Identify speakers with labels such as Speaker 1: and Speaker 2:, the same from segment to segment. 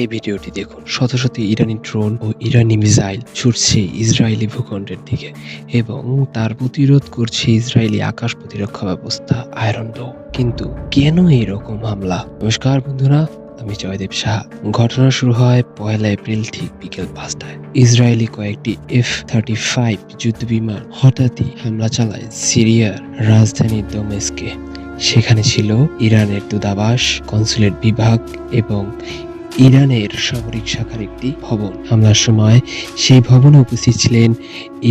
Speaker 1: এই ভিডিওটি দেখুন। শত শত ইরানি ড্রোন ও ইরানি মিসাইল ছুটছে ইসরায়েলি ভূখণ্ডের দিকে এবং তার প্রতিরোধ করছে ইসরায়েলি আকাশ প্রতিরক্ষা ব্যবস্থা আয়রন ডোম। কিন্তু কেন এইরকম হামলা? নমস্কার বন্ধুরা, আমি জয়দেব সাহা। ঘটনা শুরু হয় 1 এপ্রিল ঠিক বিকেল 5টায়। ইসরায়েলি কয়েকটি F-35 যুদ্ধ বিমান হঠাৎই হামলা চালায় সিরিয়ার রাজধানী দমেস্কে। সেখানে ছিল ইরানের দূতাবাস, কনসুলেট বিভাগ এবং ইরানের সামরিক শাখার একটি ভবন। হামলার সময় সেই ভবনে উপস্থিত ছিলেন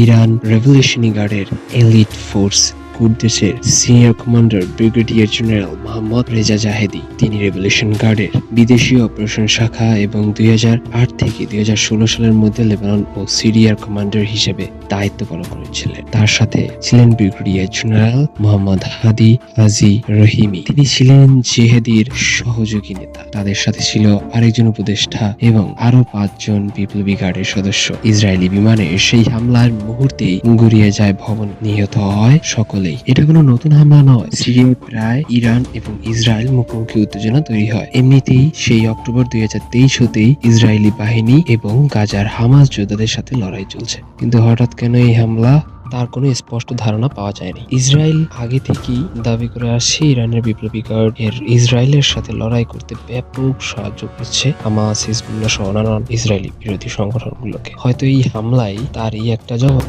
Speaker 1: ইরান রেভলিউশনারি গার্ডের এলিট ফোর্স কুদ্দুসের senior commander brigadier general Mohammad Reza Zahedi. তিনি রেভলিউশন গার্ডের বিদেশি অপারেশন শাখা এবং 2008 থেকে 2016 সালের মধ্যে লেবানন ও সিরিয়ার কমান্ডার হিসেবে দায়িত্ব পালন করেছিলেন। তার সাথে ছিলেন ব্রিগেডিয়ার জেনারেল মোহাম্মদ হাদি হাজি রহিমি। তিনি ছিলেন জেহেদির সহযোগী নেতা। তাদের সাথে ছিল আরেকজন উপদেষ্টা এবং আরো 5 জন বিপ্লবী গার্ডের সদস্য। ইসরায়েলি বিমানে সেই হামলার মুহূর্তেই গুড়িয়ে যায় ভবন, নিহত হয় সকলেই। এটা কোনো নতুন হামলা নয়। সিরিয়ায় প্রায় ইরান এবং ইসরায়েল মুখোমুখি উত্তেজনা তৈরি হয়। এমনিতেই সেই অক্টোবর 2023 হতেই ইসরায়েলি বাহিনী এবং গাজার হামাস যোদ্ধাদের সাথে লড়াই চলছে। কিন্তু হঠাৎ কেন এই হামলা, তার কোনো স্পষ্ট ধারণা পাওয়া যায়নি। ইসরায়েল আগে থেকেই দাবি করে আসছে ইরানের বিপ্লবী গার্ড ইসরায়েলের সাথে লড়াই করতে ব্যাপক সাহায্য করছে হামাস, হিজবুল্লাহ সহ নানান ইসরায়েলি বিরোধী সংগঠনগুলোকে। হয়তো এই হামলাই তারই একটা জবাব।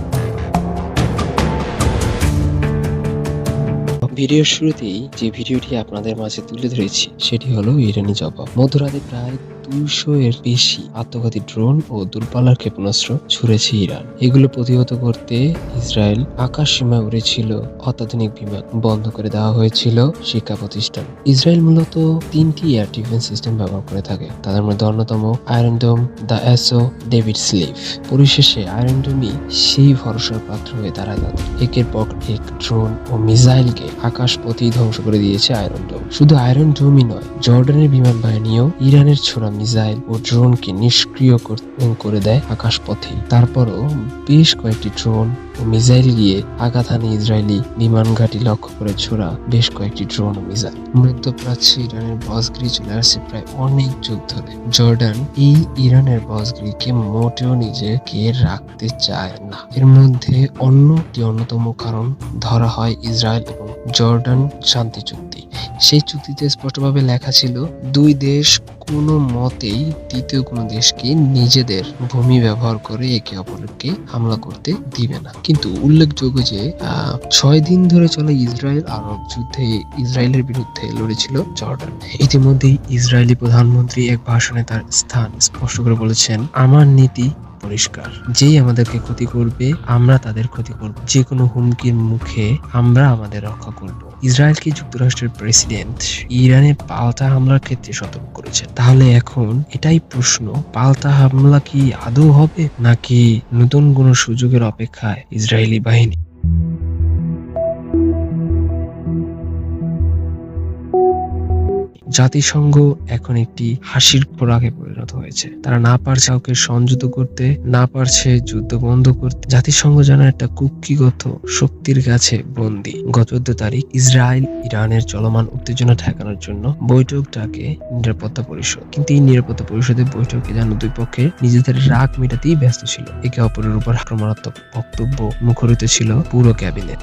Speaker 1: ভিডিওর শুরুতেই যে ভিডিওটি আপনাদের মাঝে তুলে ধরেছি সেটি হলো ইরানি জবাব। মধ্যরাতে প্রায় 200 এর বেশি আত্মঘাতী ড্রোন ও দূরপাল্লার ক্ষেপণাস্ত্র ছুড়েছে ইরান। এগুলো প্রতিহত করতে ইসরায়েল আকাশ সীমায় উড়েছিল অত্যাধুনিক বিমান, বন্ধ করে দেওয়া হয়েছিল শিক্ষা প্রতিষ্ঠান। ইসরায়েল মূলত 3টি এয়ার ডিফেন্স সিস্টেম ব্যবহার করে থাকে। তাদের মধ্যে অন্যতম আয়রন ডোম, দ্য অ্যাসো, ডেভিড স্লিভ। পরিশেষে আয়রন ডোমই সেই ভরসার পাত্র হয়ে দাঁড়ায় তাদের। একের পর এক ড্রোন ও মিসাইলকে আকাশপথেই ধ্বংস করে দিয়েছে আয়রন ডোম। শুধু আয়রন ডোমই নয়, জর্ডানের বিমান বাহিনীও ইরানের ছোড়া মিসাইল ও ড্রোনকে নিষ্ক্রিয় করে দেয় আকাশপথে। তারপরও বেশ কয়েকটি ড্রোন ও মিসাইল গিয়ে আঘাত হানে ইসরায়েলি বিমান ঘাঁটি লক্ষ্য করে ছোড়া বেশ কয়েকটি ড্রোন ও মিসাইল। মধ্যপ্রাচ্যে ইরানের বসগিরি চলে আসছে প্রায় অনেক যুগ ধরে। জর্ডান এই ইরানের বসগিরিকে মোটেও নিজেকে রাখতে চায় না। এর মধ্যে অন্যতম কারণ ধরা হয় ইসরায়েল এবং জর্ডান শান্তি চুক্তি। সেই চুক্তিতে স্পষ্টভাবে লেখা ছিল, দুই দেশ কোনো মতেই তৃতীয় কোনো দেশকে নিজেদের ভূমি ব্যবহার করে একে অপরকে হামলা করতে দিবে না। কিন্তু উল্লেখযোগ্য যে 6 দিন ধরে চলা ইসরায়েল আরব যুদ্ধে ইসরায়েলের বিরুদ্ধে লড়েছিল জর্ডান। ইতিমধ্যেই ইসরায়েলি প্রধানমন্ত্রী এক ভাষণে তার স্থান স্পষ্ট করে বলেছেন, আমার নীতি পরিষ্কার, যেই আমাদেরকে ক্ষতি করবে আমরা তাদের ক্ষতি করব, যে কোনো হুমকির মুখে আমরা আমাদের রক্ষা করব। ইসরায়েলকে যুক্তরাষ্ট্রের প্রেসিডেন্ট ইরানে পাল্টা হামলার ক্ষেত্রে সতর্ক করেছেন। তাহলে এখন এটাই প্রশ্ন, পাল্টা হামলা কি আদৌ হবে নাকি নতুন কোনো সুযোগের অপেক্ষায় ইসরায়েলি বাহিনী? জাতিসংঘ এখন একটি হাসির খোরাকে পরিণত হয়েছে। তারা না পারছে কাউকে সংযত করতে, না পারছে যুদ্ধ বন্ধ করতে। জাতিসংঘ যেন একটা কুক্ষিগত শক্তির কাছে বন্দী। গত 14 তারিখ ইসরায়েল ইরানের চলমান উত্তেজনা ঠেকানোর জন্য বৈঠক ডাকে নিরাপত্তা পরিষদ। কিন্তু এই নিরাপত্তা পরিষদের বৈঠকে যেন দুই পক্ষের নিজেদের রাগ মেটাতেই ব্যস্ত ছিল। একে অপরের উপর আক্রমণাত্মক বক্তব্য মুখরিত ছিল পুরো ক্যাবিনেট।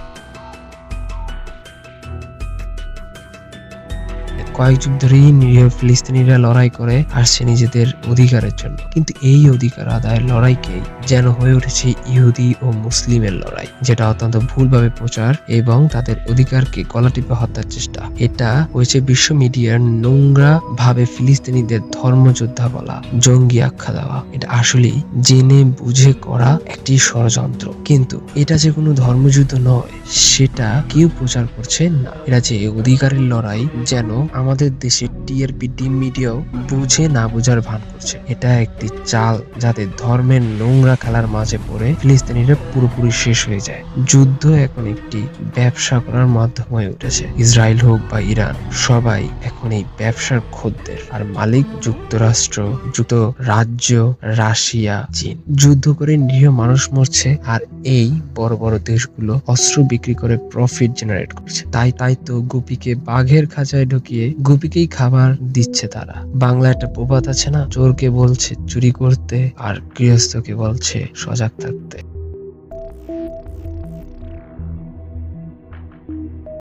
Speaker 1: কয়েক যুগ ধরেই নিরীহ ফিলিস্তিনিরা লড়াই করে আসছে নিজেদের অধিকারের জন্য। কিন্তু এই অধিকার আদায়ের লড়াইকে যেন হয়ে উঠেছে ইহুদি ও মুসলিমের লড়াই, যেটা অত্যন্ত ভুলভাবে প্রচার এবং তাদের অধিকারকে গলা টিপে হত্যার চেষ্টা। এটা হয়েছে বিশ্ব মিডিয়ার নোংরা ভাবে ফিলিস্তিনিদের ধর্মযোদ্ধা বলা, জঙ্গি আখ্যা দেওয়া। এটা আসলেই জেনে বুঝে করা একটি ষড়যন্ত্র। কিন্তু এটা যে কোনো ধর্মযুদ্ধ নয় সেটা কেউ প্রচার করছে না। এটা যে অধিকারের লড়াই, যেন আমাদের দেশে টিআরপি টিম মিডিয়াও বুঝে না বুঝার ভান করছে। এটা একটি চাল যাতে ধর্মের নোংরা খেলার মাঝে পড়ে ফিলিস্তিনিরা পুরোপুরি শেষ হয়ে যায়। যুদ্ধ এখন একটি ব্যবসা করার মাধ্যম হয়ে উঠেছে। ইসরায়েল হোক বা ইরান, সবাই এখন এই ব্যবসার খদ্দের, আর মালিক যুক্তরাষ্ট্র, যুক্তরাজ্য, রাশিয়া, চীন। যুদ্ধ করে নিরীহ মানুষ মরছে আর এই বড় বড় দেশগুলো অস্ত্র বিক্রি করে প্রফিট জেনারেট করছে। তাই তো গুপিকে বাঘের খাঁচায় ঢুকিয়ে গুপিকেই খাবার দিচ্ছে তারা। বাংলা একটা প্রবাদ আছে না, চোরকে বলছে চুরি করতে আর গৃহস্থকে বলছে সজাগ থাকতে।